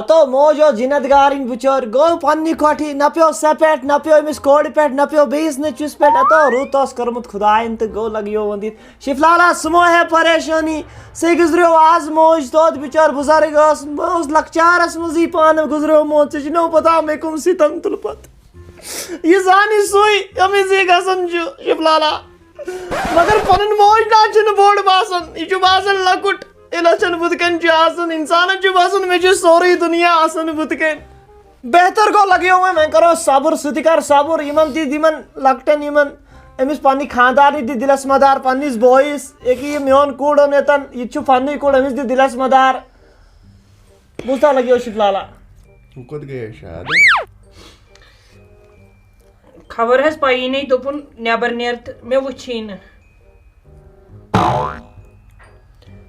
تو موجو جنتگارن بچور گو پنی کوٹھی نہ پیو سہ پٮ۪ٹھ نہ پیو أمِس کورِ پٮ۪ٹھ نہ پیو بیٚیِس نیٚچوِس پٮ۪ٹھ تو رُت اوس کوٚرمُت خۄدایَن تہٕ گوٚو لگیو ونٛدِتھ شفلالا سُہ مہ ہے پریشٲنی سُہ گُزریو آز موج توت بچور بُزرگ ٲس بہٕ اوسُس لۄکچارس منٛزٕے پانہٕ گُزریومُت ژےٚ چھُنو پتہ مےٚ کٕم سِتم تُل پتہٕ یہِ زانہِ سُے ییٚمِس یہِ گژھان چھُ شفلالا مگر پنٕنۍ موج نہ چھُنہٕ بوٚڑ باسان یہِ چھُ باسان لۄکُٹ ییٚلہِ أچھن بُتھِ کَنۍ چھُ آسان اِنسانَس چھُ باسان مےٚ چھُ سورُے دُنیا آسان بُتھِ کَنۍ بہتر گوٚو لگیو وۄنۍ کرو صبر ژٕ تہِ کر صبر یِمن دِ یِمن لۄکٹٮ۪ن یِمن أمِس پننہِ خانٛدارنہِ دِ دِلس مدار پننِس بٲیِس ییٚکیٛاہ یہِ میون کوٗر اوٚن ییٚتٮ۪ن یہِ تہِ چھُ پننُے کوٗر أمِس دِ دِلس مدار بوٗزتھا لگیو شفلالا خبر حظ پایی نٕے دوٚپُن نٮ۪بر نیر تہٕ مےٚ وٕچھے نہٕ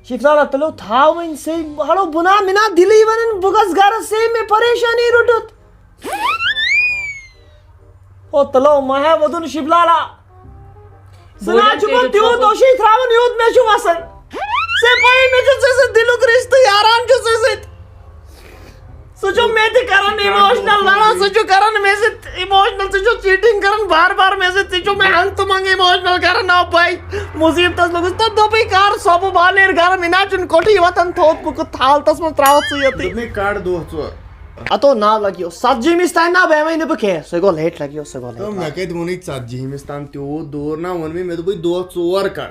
شفلالا تُلو تھاو وۄنۍ سے ہڑو بُنا مِنا دِلٕے وَنان بہٕ گژھٕ گرٕ سے مےٚ پریشٲنی روٚٹُتھ او تُلو مہ ہے وَدُن شفلالا سُہ نہ چھُ پتہٕ تیوٗت اوشی تھاوان یوٗت مےٚ چھُ وسان ژےٚ پَیی مےٚ چھُ ژےٚ سۭتۍ دِلُک رِشتہٕ یاران چھُ ژےٚ سۭتۍ سُہ چھُ مےٚ تہِ کران اِموشنل لڑان سُہ چھُ کران مےٚ سۭتۍ اِموشنل ژٕ چھُکھ چیٖٹنگ کران بار بار مےٚ سۭتۍ ژٕ چھُکھ مےٚ ہنٛگ تہٕ منٛگ اِموشنل کران او بھاے مُصیبتس لوٚگُس تہٕ دوٚپُے کر سۄبہٕ بال نیرِ گرٕ مےٚ نہ چھُنہٕ کوٹھی وۄتھان تھوٚد بہٕ کُتھ حالتس منٛز تراوتھ ژٕ ییٚتٕے اتو ناو لگیو 70مِس تانۍ نا بیٚیہِ وۄنۍ نہٕ بہٕ کینٛہہ سُہ گوٚو لیٹ لگیو سُہ گوٚو لیٹ مےٚ کتہِ ووٚنُے 40مِس تام تیوٗت دوٗر نہ ووٚن مےٚ دوٚپُے دۄہ 4 کڑ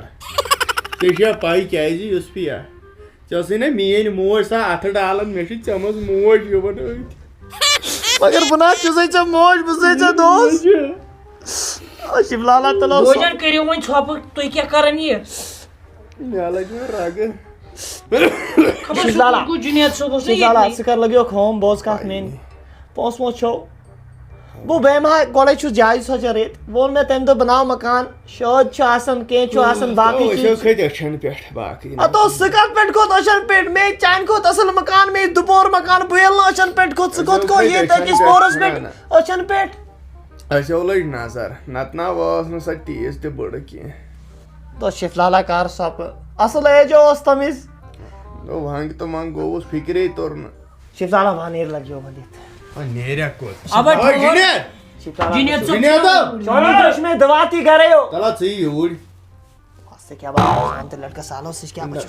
ژےٚ چھےٚ پاے کیازِ یوسفیا ژےٚ ٲسٕے نا میٲنۍ موج سۄ اَتھٕ ڈالان مےٚ چھِ ژےٚ منٛز موج یِوان أتھۍ مگر بہٕ نہ چھُسے ژےٚ موج بہٕ چھُسے ژےٚ دوست شفلالا تُلو بوجن کٔرِو وۄنۍ ژھۄپہٕ تُہۍ کیٛاہ کران یہِ مےٚ لگہِ وۄنۍ رگہٕ شفلالا گوٚو جُنید صٲب اوس شفلالا ژٕ کر لگیو ہوم بوز کتھ میٲنۍ پونٛسہٕ وونٛسہٕ چھو بہٕ بیٚیہِ ما گۄڈے چھُس جایہِ سونٛچان رٔتۍ ووٚن مےٚ تمہِ دۄہ بناو مکان شٲدۍ چھُ آسان کینٛہہ چھُ آسان باقٕے چیٖز کھٔتۍ أچھن پٮ۪ٹھ باقٕے اتو سُہ کتھ پٮ۪ٹھ کھوٚت أچھن پٮ۪ٹھ مےٚ چانہِ کھۄتہٕ اصل مکان مےٚ دُپور مکان بہٕ ییٚلہِ نہٕ أچھن پٮ۪ٹھ کھوٚت ژٕ کوٚت کھوٚت ییٚتہِ أکِس پورس پٮ۪ٹھ أچھن پٮ۪ٹھ اَسیو لٔج نظر نتہٕ نہ ٲس نہٕ سۄ تیٖژ تہِ بٔڑٕ کینٛہہ تو شفلالا کر سۄپہٕ اصل ایجو اوس تٔمِس دوٚپ ہنٛگ تہٕ منٛگ گوٚوُس فِکرے توٚر نہٕ شفلالا وانیر لگیو ونِتھ نیریا کوٚت جُنید صٲب چونی دشمن دواتی گرے ہو چلو ژٕ یہِ یوٗرۍ سے کیا بات ہے لڑکا سالو سے کیا بچو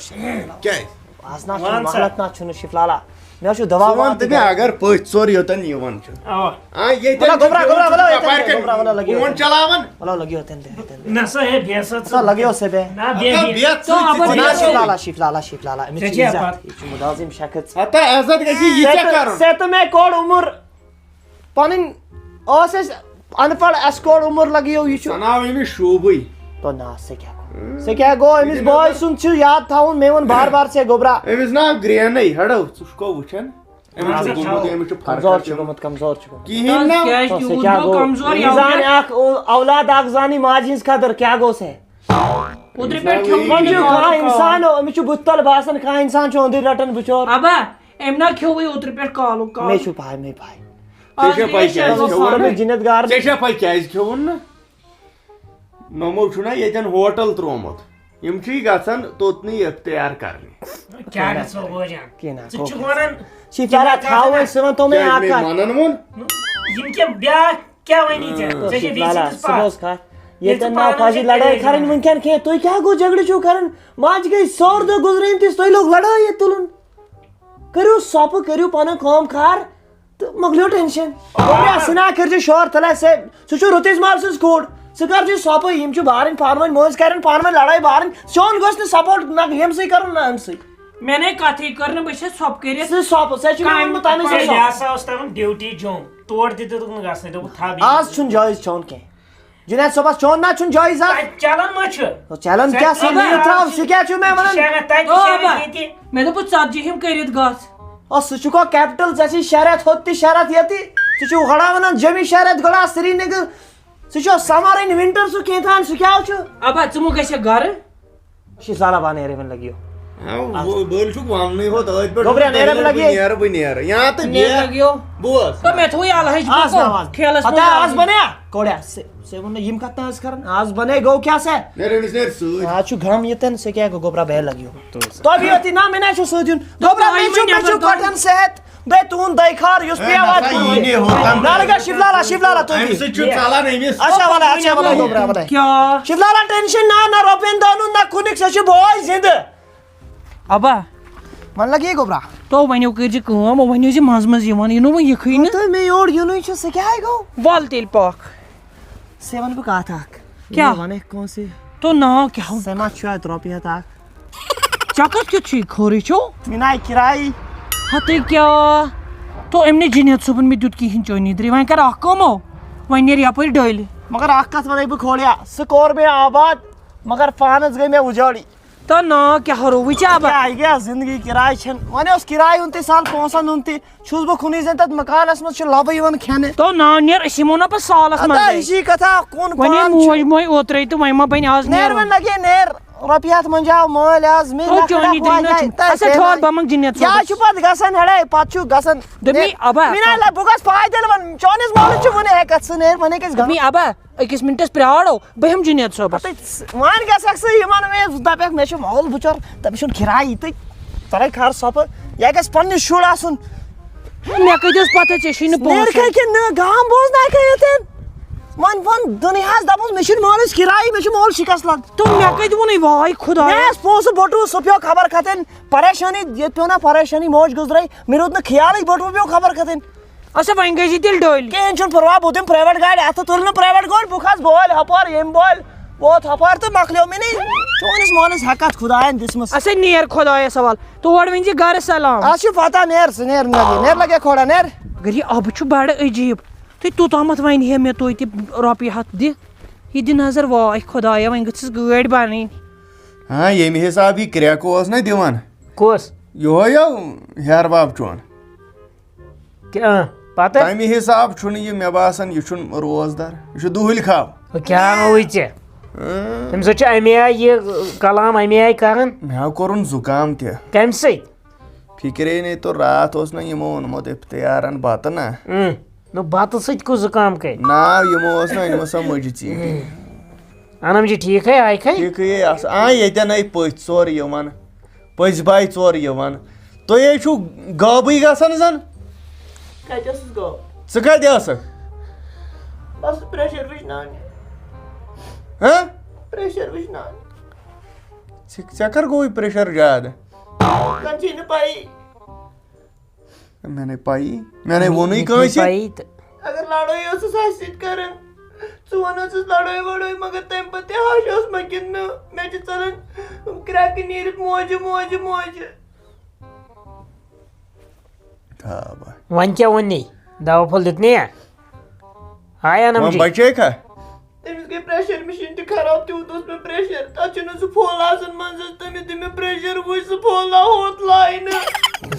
کیٛازِ آز نہ محلت نہ چھُنہٕ شفلالا مےٚ چھُ دوا ژٕ وَن تہٕ مےٚ اگر پٔژھۍ ژور یوٚتن یِوان چھُ فون چلاوان لگیو نسا ہے بیسات لگیو سے بے شفلالا شفلالا شفلالا ملازم شخص عزت گژھِ یہِ ژےٚ کرُن سے تو میں کوڑ عمر پنٕنۍ ٲس أسۍ ان پڑھ اَسہِ کوڑ عمر لگیو یہِ چھُ بناو أمِس شوٗبٕے تو نا سے کیا گو أمِس بٲے سُنٛد چھُ یاد تھاوُن مےٚ ووٚن بار بار سے گوبرا أمِس ناو گرٛینٕے ہڑو ژٕ چھُکھو وٕچھان أمِس چھُ گوٚمُت أمِس چھُ کمزور چھُ گوٚمُت کمزور چھُ گوٚمُت کِہیٖنۍ نہٕ سے کیا گو یہِ زانہِ اکھ اولاد اکھ زانہِ ماجہِ ہٕنٛز قدر کیٛاہ گوٚو سے اوترٕ پٮ۪ٹھ وۄنۍ چھُ کانٛہہ اِنسان أمِس چھُ بٕتھِ تل باسان کانٛہہ اِنسان چھُ أنٛدٕرۍ رٹان بِچور ابا أمۍ نا کھیوٚوٕے اوترٕ پٮ۪ٹھ کالُک مےٚ چھُ پاے مےٚ پاے ژےٚ چھےٚ پاے کیٛازِ کھیوٚوُن جِنت گار ژےٚ چھےٚ پاے کیٛازِ کھیوٚوُن نہٕ نوٚمو چھُنہ ییٚتٮ۪ن ہوٹل ترٛوومُت یِم چھِ گژھان توٚتنٕے اختیار کرنہِ کیٛاہ گژھو بوجان کینٛہہ ژٕ چھُکھ ونان شفلالا تھاو وۄنۍ ژٕ وَن تو مےٚ اکھ کتھ ونان ووٚن یِم کیٛاہ بیٛاکھ کیٛاہ وَنی ژےٚ ژےٚ چھےٚ شفلالا بیٚیہِ سُہ بوز کتھ ییٚتٮ۪ن نا پاجی لڑٲے کرٕنۍ وٕنکٮ۪ن کینٛہہ تُہۍ کیٛاہ گوٚو جگڑٕ چھُو کران ماجہِ گٔے 100 دۄہ گُزرٲمتِس تُہۍ لوگ لڑٲے ییٚتہِ تُلُن کٔرِو سۄپہٕ کٔرِو پنُن کٲم کار تہٕ مۄکلیو ٹینشن سُہ نہ کٔرزِ شور تھلے سُہ چھُ رُتِس مال سٕنٛز کوٗر ژٕ کر چھِ سۄپہٕ یِم چھِ بارٕنۍ پانہٕ ؤنۍ مٲنٛزۍ کرن پانہٕ ؤنۍ لڑٲے بارٕنۍ سون گوٚژھ نہٕ سپورٹ نہ ییٚمہِ سۭتۍ کرُن نہ اَمہِ سۭتۍ مےٚ نَے کتھٕے کٔر نہٕ بہٕ چھَس ژھۄپہٕ کٔرِتھ سُہ سۄپہٕ سۄ چھِ مےٚ ووٚنمُت تَمہِ سۭتۍ ہسا اوس تَمن ڈیوٹی جوٚم تور تہِ دِتُکھ نہٕ گژھنٕے دوٚپُکھ تھاو آز چھُنہٕ جٲیِز چون کینٛہہ جُنید صٲبس چون نہ چھُنہٕ جٲیِز آز چلان ما چھُ چلن کیٛاہ سا مےٚ ترٛاو سُہ کیٛاہ چھُ مےٚ ونان مےٚ دوٚپُس 40 کٔرِتھ گژھ او سُہ چھُکھو کیپٹل ژےٚ چھِ شہرت ہوٚت تہِ شہرت ییٚتہِ ژٕ چھُکھ گۄڈا ونان جمی شہرت گۄڈا سرینگر ژٕ چھُ سمر ان ونٹر سُہ کینٛہہ تام سُہ کیٛاہ چھُ ابا ژٕ مہ گژھکھ گرٕ شفلالا وانیر وۄنۍ لگیو بول چھُکھ وَننُے ہوت أتھۍ پٮ۪ٹھ گوٚبرا نیرٕ بہٕ لگی بہٕ نیرٕ یا تہٕ لگیو بوز تو میں تھوئی الحج آز نواز کھیلس آز بنیا کوڑیا سے ون یم کت آز کرن آز بنے گو کیا سے نیر أمِس نیر سۭتۍ آج چھُ غم یتن سے کیا گوبرا بہ لگیو تو بھی ہوتی نا میں چھُ سۭتیُن گوبرا میں چھُ کٹن صحت بے تون دایخار یُس پیاوات نالگا شفلالا تو أمِس سۭتۍ چھُ ژلان أمِس اچھا والا گوبرا والا کیا شفلالا ٹینشن نہ روپین دونوں نہ کُنک سے چھُ بوے زند ابا من لگی گوبرا تو ونیو کر کٲم ونیو زِ منٛزٕ منٛزٕ یِوان یہِ نہٕ وۄنۍ یِکھٕے نہٕ تو میں یور یونی چھُ سے کیا گو ول تیٚلہِ پاک سے ون بہ کتھ اکھ کیا ونے کون سے تو ناو کیٛاہ سے ما چھُ اتھ رۄپیہِ ہتھ اکھ ژےٚ کتھ کیُتھ چھُے خٲرٕے چھو مِناے کراے ہتٕے کیٛاہ تو أمۍ نہٕ جُنید صٲبن مےٚ دیُت کِہیٖنۍ چٲنی دٕرے وۄنۍ کر اکھ کٲم وۄنۍ نیر یپٲرۍ ڈٲلۍ مگر اکھ کتھ ونے بہ کھولیا سہ کوٚر مےٚ آباد مگر پانس گٔے مےٚ اُجاڑی تو ناو کیٛاہ رووٕے ژےٚ ابا کیٛاہ گٔیا زندگی کراے چھنہٕ وۄنۍ اوس کراے ہُنٛد تہِ سہل پونٛسن ہُنٛد تہِ چھُس بہٕ کُنُے زٔنۍ تتھ مکانس منٛز چھُ لبہٕ یِوان کھٮ۪نہٕ تو ناو نیر أسۍ یِمو نا پتہٕ سالس ادا منٛز یہِ کتھا کُن وۄنۍ پان موج موج اوترے تہٕ وۄنۍ ما بنہِ آز نیر وۄنۍ لگے نیر رۄپیہِ ہتھ منٛجاو مٲلۍ آز تو چٲنی دٕرے نہ اچھا ٹھہر بہٕ منٛگہٕ جُنید کیٛاہ صٲبس چھُ پتہٕ گژھان ہڑے پتہٕ چھُ گژھان دوٚپمے ابا مِناے بہٕ گژھٕ پایدٔلۍ وۄنۍ چٲنِس مٲلِس چھُ وُنہِ ہٮ۪کتھ ژٕ نیر وۄنۍ ہیٚکہِ دوٚپمے ابا أکِس مِنٹس پرٛارو بہٕ ہٮ۪مہٕ جُنید صٲبس وۄنۍ گژھکھ ژٕ یِمن مےٚ دپکھ مےٚ چھُ مول بچور تٔمِس چھُنہٕ کراے تہٕ ژٕ رَے کھار سۄپہٕ یہِ گژھِ پننِس شُر آسُن مےٚ کۭتِس پتہ ژےٚ چھُے نہٕ نیر پونٛسہٕ کہِ نہٕ گام بوزنایکھے ییٚتٮ۪ن وۄنۍ ووٚن دُنیاہس دپُس مےٚ چھُنہٕ مٲلِس کراے مےٚ چھُ مول شِکست لگ تو مےٚ کتہِ ووٚنُے واے خۄدا مےٚ ٲس پونٛسہٕ بٔٹوٕ سُہ پیوٚو خبر کھتٕنۍ پریشٲنی ییٚتہِ پیوٚو نا پریشٲنی موج گُزرے مےٚ روٗد نہٕ خیالٕے بٔٹوٕ پیوٚو خبر کھتٕنۍ اچھا وۄنۍ گٔے زِ تیٚلہِ ڈٲلۍ کہیٖنۍ چھُنہٕ پرواے بہٕ دِمہٕ پرٛایویٹ گاڑِ اَتھٕ تُل نہٕ پرٛایویٹ گٲڑۍ بہٕ کھسہٕ بۄہلہِ ہۄپٲرۍ ییٚمہِ بۄہلہِ ووت ہۄپٲرۍ تہٕ مۄکلیو مےٚ نٕے چٲنِس مٲلِس ہٮ۪کتھ خۄداین دِژمٕژ اچھا نیر خۄدایس حوال تور ؤنۍ زِ گرٕ سلام آز چھُ پتہ نیر ژٕ نیر نیر لگے کھوڑا نیر مگر یہِ ابہٕ چھُ بڑٕ عجیٖب تہٕ توٚتامتھ وَنہِ ہے مےٚ تُہۍ تہِ رۄپیہِ ہتھ دِ یہِ دِ نظر واے خۄدایا وۄنۍ گٔژھٕس گٲڑۍ بنٕنۍ ہاں ییٚمہِ حساب یہِ کرٛٮ۪کہٕ اوس نا دِوان کُس یِہوے ہیرٕ باب چون پتہٕ تمہِ حساب چھُنہٕ یہِ مےٚ باسان یہِ چھُنہٕ روزدار یہِ چھُ دُہٕلۍ خاب کیٛاہ ہوے ژےٚ تمہِ سۭتۍ چھُ اَمے آیہِ یہِ کلام اَمے آیہِ کران مےٚ ہا کوٚرُن زُکام تہِ کمہِ سۭتۍ فِکرے نے تو راتھ اوس نا یِمو اوٚنمُت افتیارن بتہٕ نا نہٕ بتہٕ سۭتۍ کُس زُکام کَرِ ناو یِمو اوس نا أنمٕژ سۄ مٔجہِ ژیٖٹِنۍ انم جی ٹھیٖکھٕے آیکھٕے ٹھیٖکھٕے آسان ییٚتٮ۪ن پٔژھۍ ژور یِوان پٔژھۍ باے ژور یِوان تُہۍ ہے چھُو غٲبٕے گژھان زن کتہِ ٲسٕس گوٚو ژٕ کتہِ ٲسکھ بس پریشر وٕچھناونہِ ہاں پریشر وٕچھناونہِ ژےٚ کر گوٚوُے پریشر زیادٕ کانٛہہ چھے نہٕ پایی مےٚ نے پایی مےٚ نے ووٚنُے کٲنٛسہِ پایی تہٕ اگر لڑٲے ٲسٕس اَسہِ سۭتۍ کران ژٕ وَن ٲسٕس لڑٲے وڑٲے مگر تمہِ پتہٕ تہِ ہش اوس مےٚ گِنٛدنہٕ مےٚ چھِ ژلان کرٛٮ۪کہٕ نیٖرِتھ موجہِ موجہِ موجہِ وۄنۍ کیٛاہ ووٚننی دوا پھوٚل دیُتنٕے ہاے انم جی بچٲیکھا تٔمِس گٔے پریشر مِشیٖن تہِ خراب تیوٗت اوس مےٚ پریشر تتھ چھُنہٕ سُہ پھوٚل آسان منٛزس تٔمِس دِ مےٚ پریشر وٕچھ سُہ پھوٚلا ہوٚت لاے نہٕ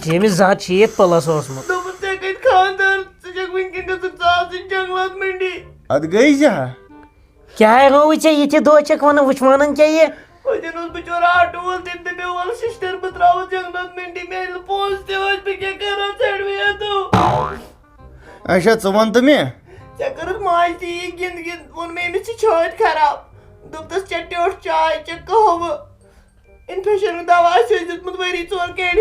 ییٚمِس زٕ ہتھ شیٖتھ پٕلس اوسمُت دوٚپُن ژےٚ کَتہِ خانٛدر ژٕ چھکھ وٕنکٮ۪ن گژھُن ژٕ آسٕنۍ جنگلات منڈی ادٕ گٔے زِ کیٛاہ ہووٕے ژےٚ یِتھِ دۄہ چھکھ ونان وٕچھ وانان کیٛاہ یہِ پٔتِم اوس بِچور آٹوٗ وول تٔمۍ دوٚپ مےٚ وَلہٕ سِسٹر بہٕ ترٛاوَتھ جنگلات منڈی مےٚ ییٚلہِ پونٛسہٕ تہِ ٲسۍ بہٕ کیٛاہ کران ژٔٹوٕے تو اچھا ژٕ وَن تہٕ مےٚ ژےٚ کٔرٕتھ ماجہِ تہِ یی گِنٛد گِنٛد ووٚن مےٚ أمِس چھِ چھٲتۍ خراب دوٚپتس چےٚ ٹیوٚٹھ چاے چےٚ قہوٕ اِنفیکشنُک دوا آسہِ دیُتمُت ؤری ژور کَڑِ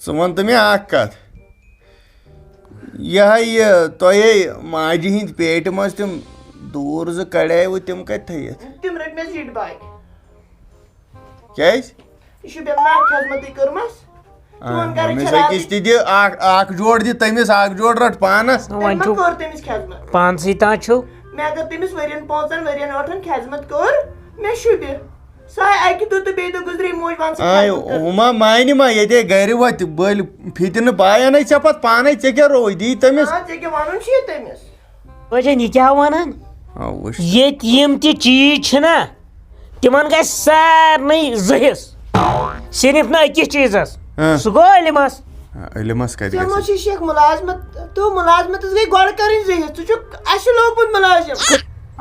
ژٕ وَن تہٕ مےٚ اکھ کتھ یہِ تۄہے ماجہِ ہِنٛدۍ پیٹہِ منٛز تِم دوٗر زٕ کڑیوٕ تِم کتہِ تھٲیِتھ تِم رٔٹۍ مےٚ زِٹھۍ باے کیازِ یہِ چھُ بیٚمار خدمتٕے کٔرمَس أمِس أکِس تہِ دِ اکھ جوڑ دِ تٔمِس اکھ جوڑ رٹ پانس وۄنۍ چھُ کٔر تٔمِس خدمت پانسٕے تام چھُ مےٚ اگر تٔمِس ؤرین 5 ؤرین 8 خدمت کٔر مےٚ شُبہِ سۄ آیہِ اکہِ دۄہ تہٕ بیٚیہِ دۄہ گُزرے موج وَن ہُہ ما مانہِ ما ییٚتے گرِ وۄتہِ بٔلۍ فِتنہٕ پایانے ژےٚ پتہٕ پانے ژےٚ کیٛاہ روے دی تٔمِس ژےٚ کیٛاہ وَنُن چھُ یہِ تٔمِس بٲجن یہِ کیٛاہ وَنان ییٚتہِ یِم تہِ چیٖز چھِنا تِمن گژھِ سارنٕے زٕ حِصہٕ صرف نہٕ أکِس چیٖزس سُہ گوٚو علمس علمس کتہِ ژےٚ ما چھُے شیخ مُلازمت تو مُلازمتس گٔے گۄڈٕ کَرٕنۍ زٕ حِصہٕ ژٕ چھُکھ اَسہِ چھُ لوگمُت مُلازِم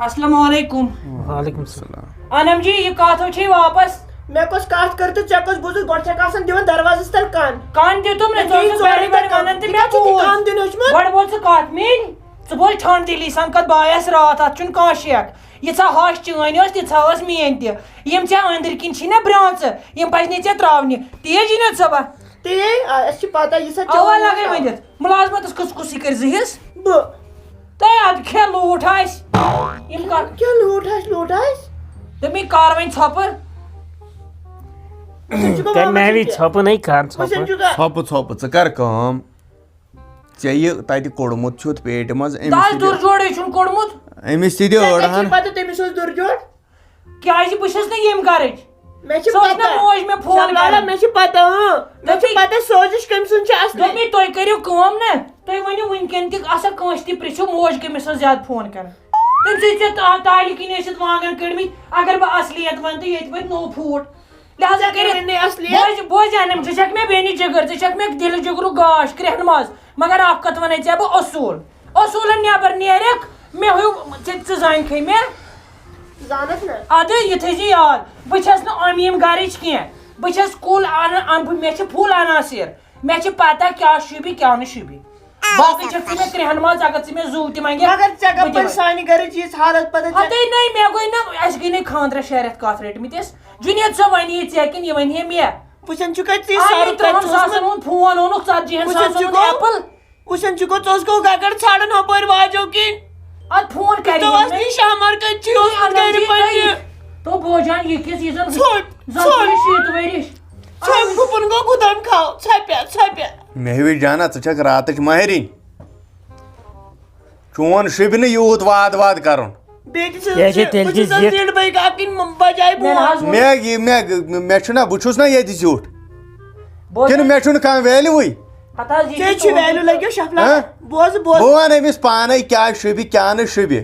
السلام علیکم وعلیکم السلام انم جی یہِ کتھ چھے واپس مےٚ کۄس کتھ کٔر تہٕ ژےٚ کۄس بوٗزُتھ گۄڈٕ چھَکھ آسان دِوان دروازس تل کن کان دیُتُم نہٕ ژٕ اوسُکھ بڑِ بڑِ ونان تہٕ مےٚ کن دِنہٕ ہیوٚچھمُت گۄڈٕ بوز ژٕ کتھ میٲنۍ ژٕ بوز ٹھنڈ دلی سان کتھ بایس راتھ اتھ چھُنہٕ کانٛہہ شک ییٖژاہ ہش چٲنۍ ٲس تیٖژاہ ٲس میٲنۍ تہِ یِم ژےٚ أنٛدٕرۍ کِنۍ چھِی نا برٛانٛژٕ یِم پزنٕے ژےٚ تراونہِ تیز جِنید صٲبا تی اَسہِ چھِ پتہ یہِ سا اوا لگے ؤنِتھ مُلازمتس کُس کُسٕے کٔرۍ زٕ حِصہٕ بہٕ تۄہہِ اَدٕ کھےٚ لوٗٹھ آسہِ یِم کر کیٛاہ لوٗٹھ آسہِ دوٚپمے کر وۄنۍ ژھۄپہٕ کر مہوی ژھۄپہٕ نَے کر حُسین ژھۄپہٕ چھُکھا ژھۄپہٕ ژٕ کر کٲم ژےٚ یہِ تتہِ کوٚڑمُت چھُتھ پیٹہِ منٛز دَز دوٚر جوڑے چھُنہٕ کوٚڑمُت أمِس تہِ دِ أڑ ہن پتہ تٔمِس اوس دُرجوڑ کیازِ بہٕ چھَس نہٕ ییٚمہِ گرٕچ مےٚ چھِ سۄ ٲس پتہ نا موج مےٚ فون شملالا کران مےٚ چھِ پتہ مےٚ چھِ پتہ سوزِش کٔمۍ سُنٛد چھُ اصلی دوٚپمے تُہۍ کٔرِو کٲم نا تُہۍ ؤنِو وٕنکٮ۪ن تہِ اَصل کٲنٛسہِ تہِ پرٛژھِو موج کٔمِس ٲس زیادٕ فون کران تَمہِ سۭتۍ ژےٚ تالہِ کِنۍ ٲسِتھ وانٛگن کٔڑمٕتۍ اگر بہٕ اصلیت وَنہٕ تہٕ ییٚتہِ وٲتۍ نوٚو پھوٗٹ لہذا کٔرِتھ بوز انم ژٕ چھکھ مےٚ بیٚنہِ جِگر ژٕ چھکھ مےٚ دِلہٕ جِگرُک گاش کرٛٮ۪ہنہٕ منٛز مگر اکھ کتھ ونے ژےٚ بہٕ اصوٗلن نیبر نیرکھ مےٚ ہیوٗ ژٕ زانکھٕے مےٚ زانَکھ نا ادٕ یہِ تھٲیزِ یاد بہٕ چھس نہٕ أمۍ یِم گرٕچ کینٛہہ بہٕ چھس کُل مےٚ چھِ فُل عناصر مےٚ چھِ پتہ کیٛاہ شوٗبہِ کیٛاہ نہٕ شوٗبہِ باقٕے چھکھ ژٕ مےٚ کرٛٮ۪ہنہٕ منٛز اگر ژٕ مےٚ زوٗ تہِ منٛگکھ مگر ژےٚ کَپٲرۍ سانہِ گرٕچ یِژھ حالت پتہ ہتٕے نٔے مےٚ گٔے نہ اَسہِ گٔے نٔے خانٛدرس 6 رٮ۪تھ کتھ رٔٹمٕتِس جُنید صٲب ونہِ ژےٚ کِنہٕ یہِ ونہِ ہے مےٚ وٕچھان چھُکھا ژٕ 30 ساسن ہُنٛد فون اوٚنُکھ 40 ساسن ہُنٛد ایپل وٕچھان چھُکھا ژٕ اوس گوٚو گگر ژھانڈان ہۄپٲرۍ واجو کِنۍ ادٕ فون کرِ ژٕ اوس نہٕ شامار کَتہِ اوس گرِ پننہِ تو بوجان یہِ کِس یہِ زن ژھوٚٹ 7 ؤرِش ژھوٚٹ گُپن گوٚو گُدام کھاو ژھۄپہِ مہوی جانا ژٕ چھکھ راتٕچ ماہرِنۍ چون شوٗبہِ نہٕ یوٗت واد کرُن بیٚیہِ تہِ زِٹھ بٲے کاکٕنۍ بجاے بوٗٹھ مےٚ چھُنہ بہٕ چھُس نہ ییٚتہِ زیُٹھ کِنہٕ مےٚ چھُنہٕ کانٛہہ ویلیوٗوٕے ژےٚ چھُ ویلیوٗ لگیو شفلا بوز بہٕ وَنہٕ أمِس پانے کیٛاہ شوٗبہِ کیٛاہ نہٕ شوٗبہِ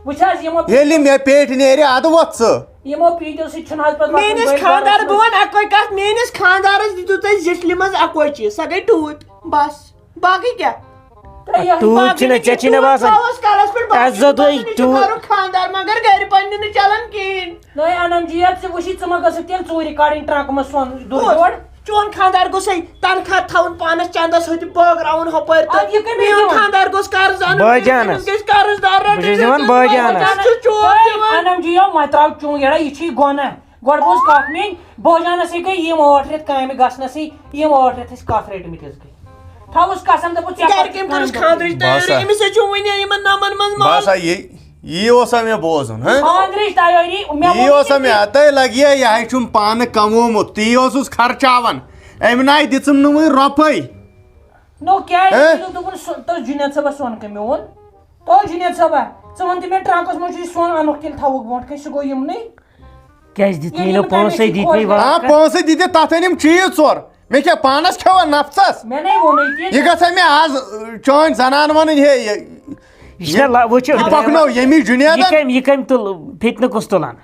وٕچھ حظ ییٚلہِ مےٚ پیٹہِ نیرِ اَدٕ وۄتھ ژٕ یِمو پیٖتیو سۭتۍ چھُنہٕ حظ پتہٕ میٲنِس خانٛدار بہٕ وَنہٕ اَکوے کتھ میٲنِس خانٛدارس دِتِو تُہۍ زِٹھلہِ منٛز اَکوے چیٖز سۄ گٔے ٹوٗپۍ بس باقٕے کیٛاہ ژٕ چھِ نہ باسان خانٛدار مگر گرِ پننہِ نہٕ چلان کِہیٖنۍ نٔے انم جی ژٕ وٕچھی ژٕ ما گژھکھ تیٚلہِ ژوٗرِ کڑٕنۍ ٹرٛنٛکہٕ منٛز سۄن دُر چون خانٛدار گوٚژھے تنخواہ تھاوُن پانس چندس ہوٚتہِ بٲگراوُن ہۄپٲرۍ تہٕ میون خانٛدار گوٚژھ قرض انُن گژھِ قرضدار انم جِیو مہ تراو چونٛگیڑا یہِ چھُے گۄناہ گۄڈٕ بوز کتھ میٲنۍ بوجانسٕے گٔے یِم 8 رٮ۪تھ کامہِ گژھنسٕے یِم 8 رٮ۪تھ ٲسۍ کتھ رٔٹمٕتِس گٔے تھاوُس قسم دپُس گرِ کٔمۍ کٔرٕس خانٛدرٕچ تیٲری أمِس ہے چھُ وُنہِ یِمن نامن منٛز باسا یی اوسا مےٚ بوزُن خانٛدرٕچ تیٲری یی اوسا مےٚ تۄہہِ لگہِ ہے یہِ چھُم پانہٕ کمومُت تی اوسُس خرچاوان أمۍ ناے دِژٕم نہٕ وٕنۍ رۄپے نو کیٛازِ دوٚپُن تو جُنید صٲبس سۄن کٔمۍ میون تو جُنید صٲبا ژٕ وَن تہٕ مےٚ ٹرٛنٛکس منٛز چھُے سۄن اَنُکھ تیٚلہِ تھاوُکھ برونٛٹھ کَنۍ سُہ گوٚو یِمنٕے کیٛازِ دِتمٕے نہٕ پونٛسے دِتمٕے پونٛسہٕ دِتہِ تتھ أنِم چیٖز ژور مےٚ کیٛاہ پانس کھٮ۪وا نفژس مےٚ نَے ووٚنُے تہِ یہِ گژھا مےٚ آز چٲنۍ زنان وَنٕنۍ ہے یہِ پکنو ییٚمی جُنیدن یہِ کٔمۍ تُل فِتنہٕ کُس تُلان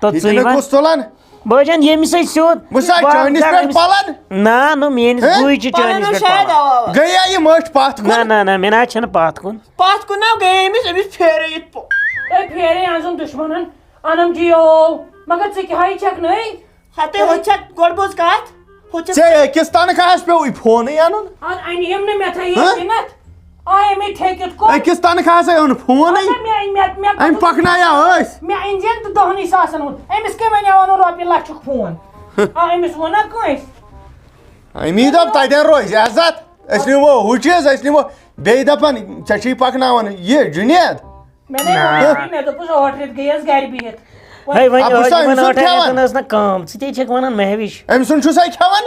کُس تُلان بٲجان ییٚمِس سۭتۍ سیوٚد بہٕ چھُسا چٲنِس پٮ۪ٹھ پلان نہ میٲنِس بٕے چھِ چٲنِس پٮ۪ٹھ گٔیا یہِ مٔٹھ پتھ نہ مےٚ نہ حظ چھنہٕ پتھ کُن نا گٔے أمِس پھیرٲیِتھ اے پھیرے أنزُن دُشمنن انم جِیو مگر ژٕ کیٛاہ چھکھ نٔے ہتے ہُہ چھکھ گۄڈٕ بوز کتھ ژےٚ أکِس تنخواہس پیوٚوُے فونٕے اَنُن ادٕ أنِہِم نہٕ مےٚ تھٲیِو ژِنتھ آے مےٚ ٹھیکِتھ کوٚر أکِس تنخواہسے اوٚن فونٕے أمۍ پکنایا أسۍ مےٚ أنۍ زٮ۪ن تہٕ 10 ساسن ہُنٛد أمِس کٔمۍ وَنیو اَنُن رۄپیہِ لچھُک فون أمِس ووٚن نا کٲنٛسہِ أمی دوٚپ تتٮ۪ن روزِ عزت أسۍ نِمو ہُہ چیٖز أسۍ نِمو بیٚیہِ دپان ژےٚ چھُے پکناوان یہِ جُنید مےٚ نَے مےٚ دوٚپُس 8 رٮ۪تھ گٔیَس گرِ بِہِتھ ٲس نہ کٲم ژٕ تے چھکھ ونان مہوِش أمۍ سُنٛد چھُسا کھٮ۪وان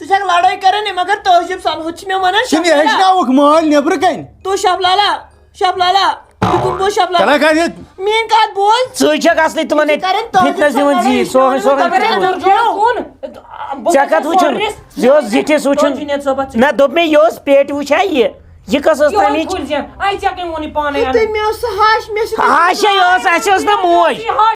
ژٕ چھکھ لڑٲے کران مگر تہذیٖب سان ہُہ چھِ مےٚ ونان کِنہٕ یہِ ہیٚچھناوُکھ مٲلۍ نیٚبرٕ کَنۍ تو شفلالا یِکُن بوز شفلالا میٲنۍ کتھ بوز ژٕ چھکھ اصلی تِمن فِتنس دِوان زیٖٹھ ژےٚ کتھ وٕچھُن یہِ اوس زِٹھِس وٕچھُن نہ دوٚپ مےٚ یہِ اوس پیٹہِ وٕچھا یہِ کۄس ٲس تَمِچ مےٚ ٲس مےٚ اوس سُہ ہش ہاشے ٲس اَسہِ ٲس نہ موج